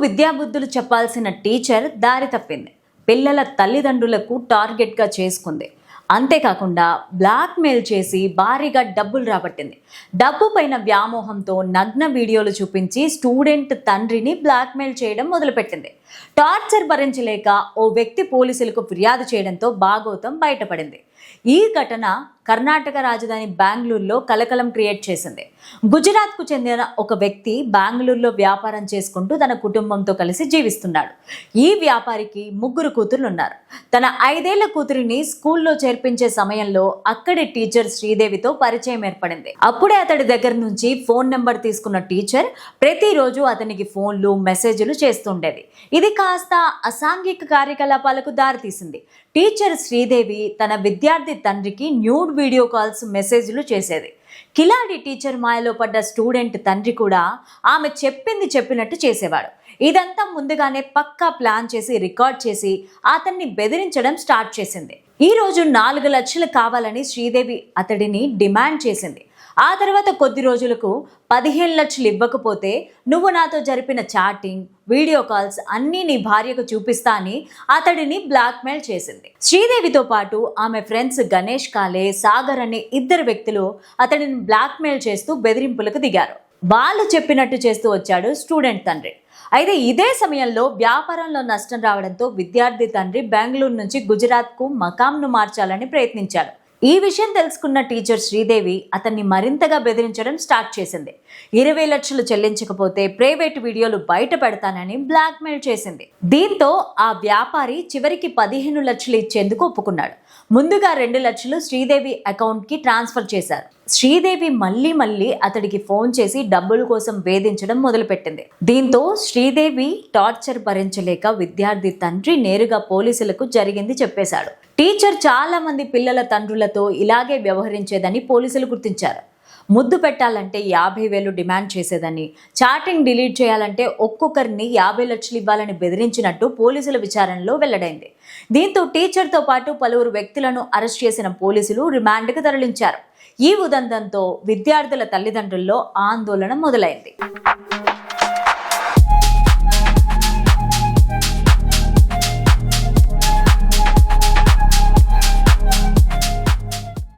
విద్యాబుద్ధులు చెప్పాల్సిన టీచర్ దారి తప్పింది. పిల్లల తల్లిదండ్రులకు టార్గెట్గా చేసుకుంది. అంతేకాకుండా బ్లాక్మెయిల్ చేసి భారీగా డబ్బులు రాబట్టింది. డబ్బు పైన వ్యామోహంతో నగ్న వీడియోలు చూపించి స్టూడెంట్ తండ్రిని బ్లాక్మెయిల్ చేయడం మొదలుపెట్టింది. టార్చర్ భరించలేక ఓ వ్యక్తి పోలీసులకు ఫిర్యాదు చేయడంతో భాగోతం బయటపడింది. ఈ ఘటన కర్ణాటక రాజధాని బెంగళూరులో కలకలం క్రియేట్ చేసింది. గుజరాత్కు చెందిన ఒక వ్యక్తి బెంగళూరులో వ్యాపారం చేసుకుంటూ తన కుటుంబంతో కలిసి జీవిస్తున్నాడు. ఈ వ్యాపారికి 3 కూతుర్లు ఉన్నారు. తన 5 ఏళ్ల కూతురిని స్కూల్లో చేర్పించే సమయంలో అక్కడి టీచర్ శ్రీదేవితో పరిచయం ఏర్పడింది. అప్పుడే అతడి దగ్గర నుంచి ఫోన్ నెంబర్ తీసుకున్న టీచర్ ప్రతిరోజు అతనికి ఫోన్లు మెసేజ్లు చేస్తుండేది. ఇది కాస్త అసాంఘిక కార్యకలాపాలకు దారితీసింది. టీచర్ శ్రీదేవి తన విద్యార్థి తండ్రికి న్యూడ్ వీడియో కాల్స్ మెసేజ్లు చేసేది. కిలాడి టీచర్ మాయలో పడ్డ స్టూడెంట్ తండ్రి కూడా ఆమె చెప్పింది చెప్పినట్టు చేసేవాడు. ఇదంతా ముందుగానే పక్కా ప్లాన్ చేసి రికార్డ్ చేసి అతన్ని బెదిరించడం స్టార్ట్ చేసింది. ఈ రోజు 4 లక్షలు కావాలని శ్రీదేవి అతడిని డిమాండ్ చేసింది. ఆ తర్వాత కొద్ది రోజులకు 15 లక్షలు ఇవ్వకపోతే నువ్వు నాతో జరిపిన చాటింగ్, వీడియో కాల్స్ అన్నీ నీ భార్యకు చూపిస్తా అని అతడిని బ్లాక్మెయిల్ చేసింది. శ్రీదేవితో పాటు ఆమె ఫ్రెండ్స్ గణేష్ కాలే, సాగర్ అనే 2 వ్యక్తులు అతడిని బ్లాక్మెయిల్ చేస్తూ బెదిరింపులకు దిగారు. వాళ్ళు చెప్పినట్టు చేస్తూ వచ్చాడు స్టూడెంట్ తండ్రి. అయితే ఇదే సమయంలో వ్యాపారంలో నష్టం రావడంతో విద్యార్థి తండ్రి బెంగళూరు నుంచి గుజరాత్కు మకాంను మార్చాలని ప్రయత్నించాడు. ఈ విషయం తెలుసుకున్న టీచర్ శ్రీదేవి అతన్ని మరింతగా బెదిరించడం స్టార్ట్ చేసింది. 20 లక్షలు చెల్లించకపోతే ప్రైవేట్ వీడియోలు బయట పెడతానని బ్లాక్మెయిల్ చేసింది. దీంతో ఆ వ్యాపారి చివరికి 15 లక్షలు ఇచ్చేందుకు ఒప్పుకున్నాడు. ముందుగా 2 లక్షలు శ్రీదేవి అకౌంట్కి ట్రాన్స్ఫర్ చేశారు. శ్రీదేవి మళ్ళీ అతడికి ఫోన్ చేసి డబ్బుల కోసం వేధించడం మొదలుపెట్టింది. దీంతో శ్రీదేవి టార్చర్ భరించలేక విద్యార్థి తండ్రి నేరుగా పోలీసులకు జరిగింది చెప్పేశాడు. టీచర్ చాలా మంది పిల్లల తండ్రులతో ఇలాగే వ్యవహరించేదని పోలీసులు గుర్తించారు. ముద్దు పెట్టాలంటే 50,000 డిమాండ్ చేసేదని, చాటింగ్ డిలీట్ చేయాలంటే ఒక్కొక్కరిని 50 లక్షలు ఇవ్వాలని బెదిరించినట్టు పోలీసుల విచారణలో వెల్లడైంది. దీంతో టీచర్తో పాటు పలువురు వ్యక్తులను అరెస్ట్ చేసిన పోలీసులు రిమాండ్కు తరలించారు. ఈ ఉదంతంతో విద్యార్థుల తల్లిదండ్రుల్లో ఆందోళన మొదలైంది.